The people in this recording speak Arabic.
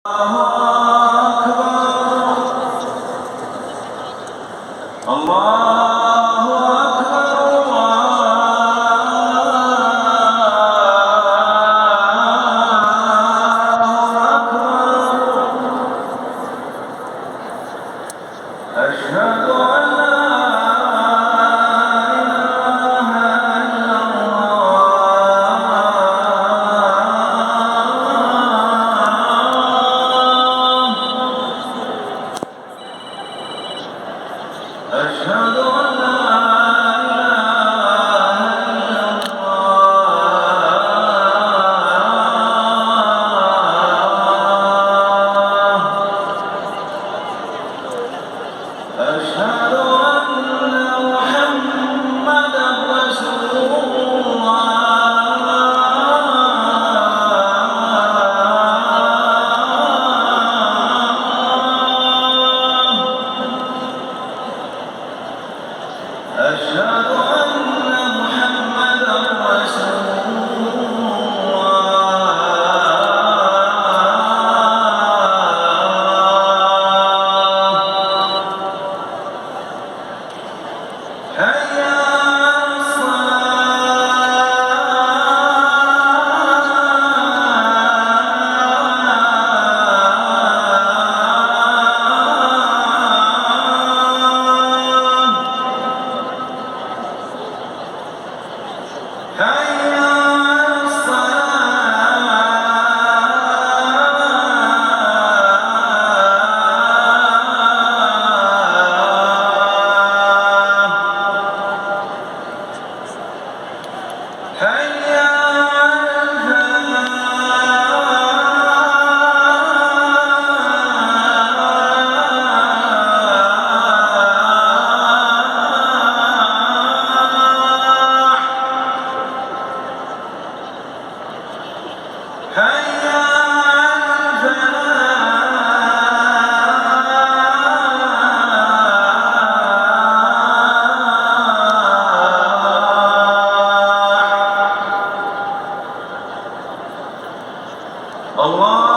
الله أكبر الله أكبر أشهد أن أشهد أن لا أشهد أن محمدا رسول الله أشهد أن محمدا رسول الله حي على حي على الصلاة حي على الفلاح حي على الفلاح الله